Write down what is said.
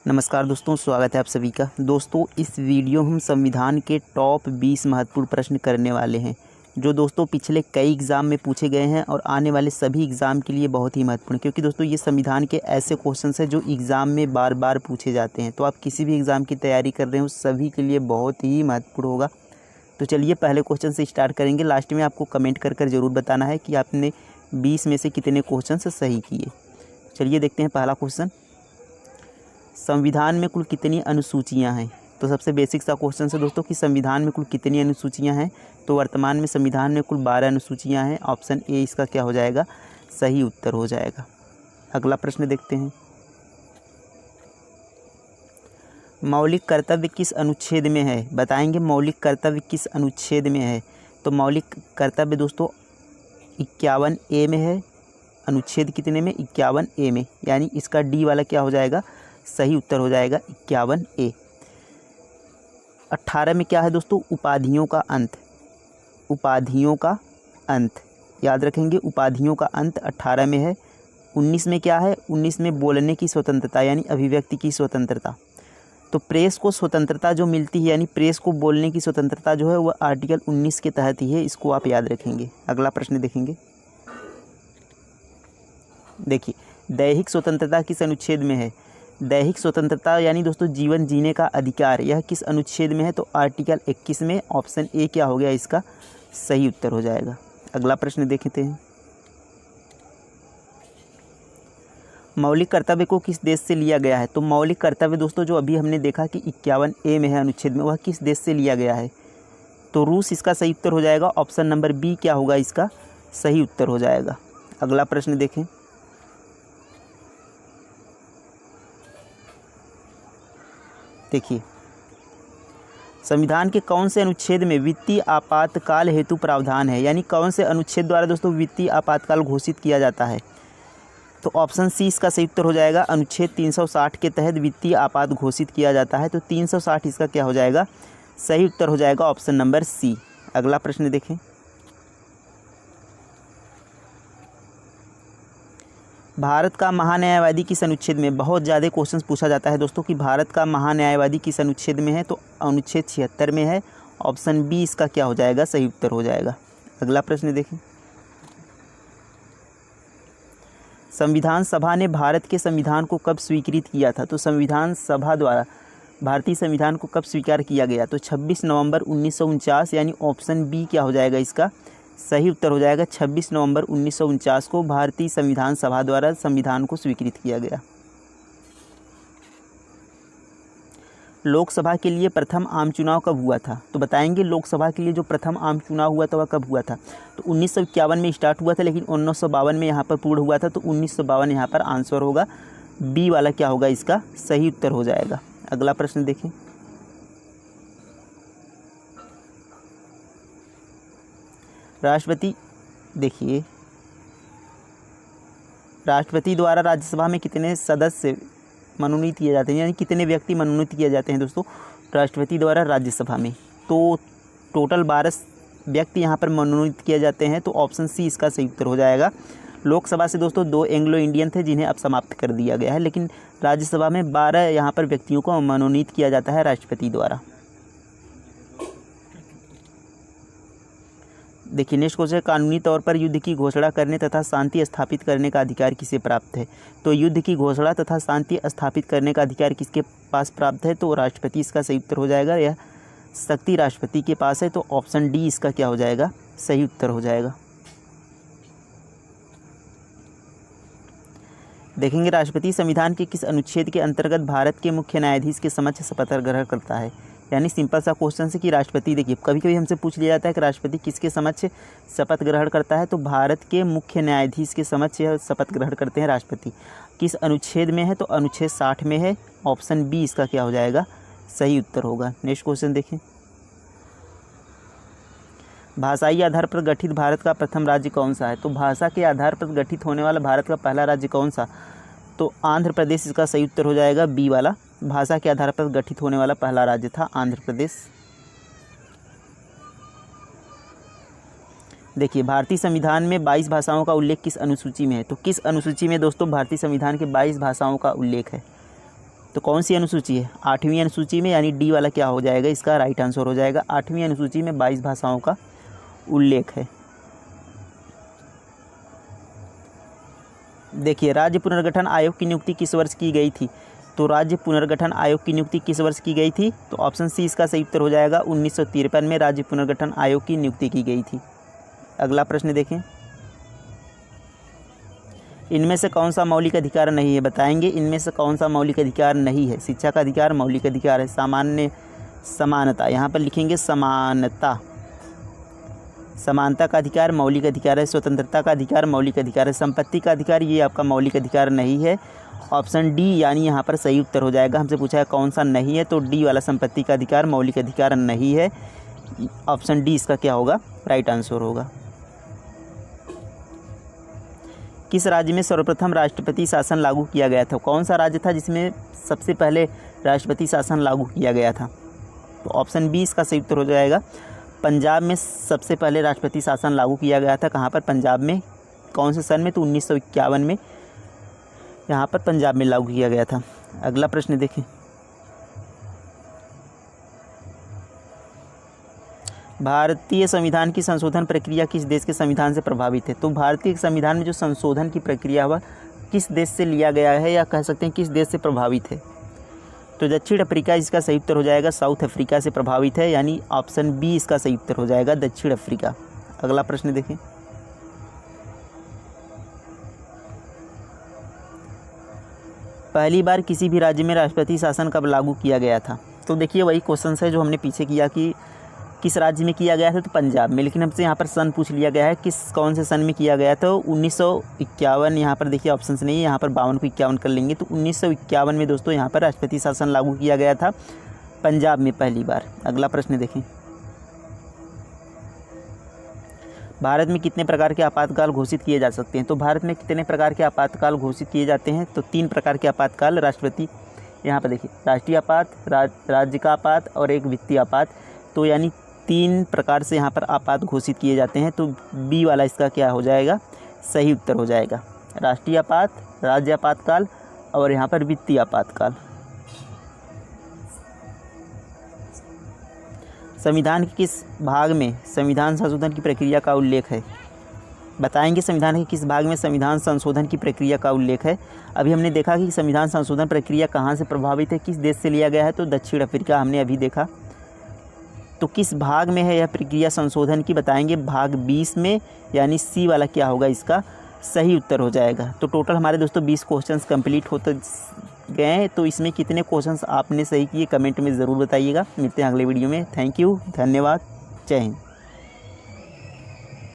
नमस्कार दोस्तों, स्वागत है आप सभी का। दोस्तों, इस वीडियो हम संविधान के टॉप 20 महत्वपूर्ण प्रश्न करने वाले हैं, जो दोस्तों पिछले कई एग्ज़ाम में पूछे गए हैं और आने वाले सभी एग्ज़ाम के लिए बहुत ही महत्वपूर्ण, क्योंकि दोस्तों ये संविधान के ऐसे क्वेश्चंस हैं जो एग्ज़ाम में बार बार पूछे जाते हैं। तो आप किसी भी एग्ज़ाम की तैयारी कर रहे हो, सभी के लिए बहुत ही महत्वपूर्ण होगा। तो चलिए पहले क्वेश्चन से स्टार्ट करेंगे। लास्ट में आपको कमेंट कर ज़रूर बताना है कि आपने 20 में से कितने क्वेश्चन सही किए। चलिए देखते हैं पहला क्वेश्चन। संविधान में कुल कितनी अनुसूचियां हैं? तो सबसे बेसिक सा क्वेश्चन है दोस्तों कि संविधान में कुल कितनी अनुसूचियां हैं। तो वर्तमान में संविधान में कुल 12 अनुसूचियां हैं। ऑप्शन ए इसका क्या हो जाएगा? सही उत्तर हो जाएगा। अगला प्रश्न देखते हैं। मौलिक कर्तव्य किस अनुच्छेद में है? बताएंगे मौलिक कर्तव्य किस अनुच्छेद में है। तो मौलिक कर्तव्य दोस्तों 51 ए में है। अनुच्छेद कितने में? 51 ए में, यानी इसका डी वाला क्या हो जाएगा? सही उत्तर हो जाएगा 51 ए। 18 में क्या है दोस्तों? उपाधियों का अंत। उपाधियों का अंत याद रखेंगे, उपाधियों का अंत 18 में है। 19 में क्या है? 19 में बोलने की स्वतंत्रता, यानी अभिव्यक्ति की स्वतंत्रता। तो प्रेस को स्वतंत्रता जो मिलती है, यानी प्रेस को बोलने की स्वतंत्रता जो है वह आर्टिकल 19 के तहत ही है। इसको आप याद रखेंगे। अगला प्रश्न देखेंगे। देखिए, दैहिक स्वतंत्रता किस अनुच्छेद में है? दैहिक स्वतंत्रता यानी दोस्तों जीवन जीने का अधिकार, यह किस अनुच्छेद में है? तो आर्टिकल 21 में। ऑप्शन ए क्या हो गया इसका? सही उत्तर हो जाएगा। अगला प्रश्न देखते हैं। मौलिक कर्तव्य को किस देश से लिया गया है? तो मौलिक कर्तव्य दोस्तों जो अभी हमने देखा कि 51 ए में है अनुच्छेद में, वह किस देश से लिया गया है? तो रूस इसका सही उत्तर हो जाएगा। ऑप्शन नंबर बी क्या होगा इसका? सही उत्तर हो जाएगा। अगला प्रश्न देखें। देखिए, संविधान के कौन से अनुच्छेद में वित्तीय आपातकाल हेतु प्रावधान है? यानी कौन से अनुच्छेद द्वारा दोस्तों वित्तीय आपातकाल घोषित किया जाता है? तो ऑप्शन सी इसका सही उत्तर हो जाएगा। अनुच्छेद 360 के तहत वित्तीय आपात घोषित किया जाता है। तो 360 इसका क्या हो जाएगा? सही उत्तर हो जाएगा ऑप्शन नंबर सी। अगला प्रश्न देखें। भारत का महान्यायवादी किस अनुच्छेद में? बहुत ज़्यादा क्वेश्चन पूछा जाता है दोस्तों कि भारत का महान्यायवादी किस अनुच्छेद में है। तो अनुच्छेद 76 में है। ऑप्शन बी इसका क्या हो जाएगा? सही उत्तर हो जाएगा। अगला प्रश्न देखें। संविधान सभा ने भारत के संविधान को कब स्वीकृत किया था? तो संविधान सभा द्वारा भारतीय संविधान को कब स्वीकार किया गया? तो 26 नवंबर 1949, यानी ऑप्शन बी क्या हो जाएगा इसका? सही उत्तर हो जाएगा। 26 नवंबर 1949 को भारतीय संविधान सभा द्वारा संविधान को स्वीकृत किया गया। लोकसभा के लिए प्रथम आम चुनाव कब हुआ था? तो बताएंगे लोकसभा के लिए जो प्रथम आम चुनाव हुआ था वह कब हुआ था? तो 1951 में स्टार्ट हुआ था, लेकिन 1952 में यहाँ पर पूर्ण हुआ था। तो 1952 यहाँ पर आंसर होगा। बी वाला क्या होगा इसका? सही उत्तर हो जाएगा। अगला प्रश्न देखें। राष्ट्रपति, देखिए, राष्ट्रपति द्वारा राज्यसभा में कितने सदस्य मनोनीत किए जाते हैं, यानी कितने व्यक्ति मनोनीत किए जाते हैं दोस्तों राष्ट्रपति द्वारा राज्यसभा में? तो टोटल 12 व्यक्ति यहाँ पर मनोनीत किए जाते हैं। तो ऑप्शन सी इसका सही उत्तर हो जाएगा। लोकसभा से दोस्तों 2 एंग्लो इंडियन थे जिन्हें अब समाप्त कर दिया गया है, लेकिन राज्यसभा में 12 यहाँ पर व्यक्तियों को मनोनीत किया जाता है राष्ट्रपति द्वारा। देखिए, नेक्स्ट क्वेश्चन है, कानूनी तौर पर युद्ध की घोषणा करने तथा शांति स्थापित करने का अधिकार किसे प्राप्त है? तो युद्ध की घोषणा तथा शांति स्थापित करने का अधिकार किसके पास प्राप्त है? तो राष्ट्रपति इसका सही उत्तर हो जाएगा। यह शक्ति राष्ट्रपति के पास है। तो ऑप्शन डी इसका क्या हो जाएगा? सही उत्तर हो जाएगा। देखेंगे, राष्ट्रपति संविधान के किस अनुच्छेद के अंतर्गत भारत के मुख्य न्यायाधीश के समक्ष शपथ ग्रहण करता है? यानी सिंपल सा क्वेश्चन है कि राष्ट्रपति, देखिए कभी कभी हमसे पूछ लिया जाता है कि राष्ट्रपति किसके समक्ष शपथ ग्रहण करता है? तो भारत के मुख्य न्यायाधीश के समक्ष यह शपथ ग्रहण करते हैं राष्ट्रपति। किस अनुच्छेद में है? तो अनुच्छेद 60 में है। ऑप्शन बी इसका क्या हो जाएगा? सही उत्तर होगा। नेक्स्ट क्वेश्चन देखें। भाषाई आधार पर गठित भारत का प्रथम राज्य कौन सा है? तो भाषा के आधार पर गठित होने वाला भारत का पहला राज्य कौन सा? तो आंध्र प्रदेश इसका सही उत्तर हो जाएगा। बी वाला, भाषा के आधार पर गठित होने वाला पहला राज्य था आंध्र प्रदेश। देखिए, भारतीय संविधान में 22 भाषाओं का उल्लेख किस अनुसूची में है? तो किस अनुसूची में दोस्तों भारतीय संविधान के 22 भाषाओं का उल्लेख है? तो कौन सी अनुसूची है? 8वीं अनुसूची में, यानी डी वाला क्या हो जाएगा इसका राइट आंसर हो जाएगा। 8वीं अनुसूची में 22 भाषाओं का उल्लेख है। देखिए, राज्य पुनर्गठन आयोग की नियुक्ति किस वर्ष की गई थी? तो राज्य पुनर्गठन आयोग की नियुक्ति किस वर्ष की गई थी? तो ऑप्शन सी इसका सही उत्तर हो जाएगा। 1953 में राज्य पुनर्गठन आयोग की नियुक्ति की गई थी। अगला प्रश्न देखें, इनमें से कौन सा मौलिक अधिकार नहीं है? बताएंगे इनमें से कौन सा मौलिक अधिकार नहीं है। शिक्षा का अधिकार मौलिक अधिकार है। सामान्य समानता, यहाँ पर लिखेंगे समानता। समानता का अधिकार मौलिक अधिकार है। स्वतंत्रता का अधिकार मौलिक अधिकार है। संपत्ति का अधिकार ये आपका मौलिक अधिकार नहीं है। ऑप्शन डी यानी यहाँ पर सही उत्तर हो जाएगा। हमसे पूछा है कौन सा नहीं है, तो डी वाला संपत्ति का अधिकार मौलिक अधिकार नहीं है। ऑप्शन डी इसका क्या होगा राइट आंसर होगा। किस राज्य में सर्वप्रथम राष्ट्रपति शासन लागू किया गया था? कौन सा राज्य था जिसमें सबसे पहले राष्ट्रपति शासन लागू किया गया था? तो ऑप्शन बी इसका सही उत्तर हो जाएगा। पंजाब में सबसे पहले राष्ट्रपति शासन लागू किया गया था। कहाँ पर? पंजाब में। कौन से सन में? तो 1951 में यहाँ पर पंजाब में लागू किया गया था। अगला प्रश्न देखें, भारतीय संविधान की संशोधन प्रक्रिया किस देश के संविधान से प्रभावित है? तो भारतीय संविधान में जो संशोधन की प्रक्रिया हुआ किस देश से लिया गया है, या कह सकते हैं किस देश से प्रभावित है? तो दक्षिण अफ्रीका इसका सही उत्तर हो जाएगा। साउथ अफ्रीका से प्रभावित है, यानी ऑप्शन बी इसका सही उत्तर हो जाएगा, दक्षिण अफ्रीका। अगला प्रश्न देखें, पहली बार किसी भी राज्य में राष्ट्रपति शासन कब लागू किया गया था? तो देखिए वही क्वेश्चन है जो हमने पीछे किया कि किस राज्य में किया गया था, तो पंजाब में। लेकिन हमसे यहाँ पर सन पूछ लिया गया है, कौन से सन में किया गया था? 1951। यहाँ पर देखिए ऑप्शंस नहीं है, यहाँ पर 52 को 51 कर लेंगे। तो 1951 में दोस्तों यहाँ पर राष्ट्रपति शासन लागू किया गया था पंजाब में पहली बार। अगला प्रश्न देखें, भारत में कितने प्रकार के आपातकाल घोषित किए जा सकते हैं? तो भारत में कितने प्रकार के आपातकाल घोषित किए जाते हैं? तो 3 प्रकार के आपातकाल राष्ट्रपति, यहाँ पर देखिए राष्ट्रीय आपात, राज्य का आपात और एक वित्तीय आपात। तो यानी 3 प्रकार से यहाँ पर आपात घोषित किए जाते हैं। तो बी वाला इसका क्या हो जाएगा सही उत्तर हो जाएगा। राष्ट्रीय आपात, राज्य आपातकाल और यहाँ पर वित्तीय आपातकाल। संविधान के किस भाग में संविधान संशोधन की प्रक्रिया का उल्लेख है? बताएंगे संविधान के किस भाग में संविधान संशोधन की प्रक्रिया का उल्लेख है। अभी हमने देखा कि संविधान संशोधन प्रक्रिया कहाँ से प्रभावित है, किस देश से लिया गया है, तो दक्षिण अफ्रीका हमने अभी देखा। तो किस भाग में है यह प्रक्रिया संशोधन की? बताएंगे भाग 20 में, यानी सी वाला क्या होगा इसका सही उत्तर हो जाएगा। तो टोटल हमारे दोस्तों 20 क्वेश्चंस कंप्लीट होते गए हैं। तो इसमें कितने क्वेश्चंस आपने सही किए कमेंट में ज़रूर बताइएगा। मिलते हैं अगले वीडियो में। थैंक यू, धन्यवाद, जय हिंद।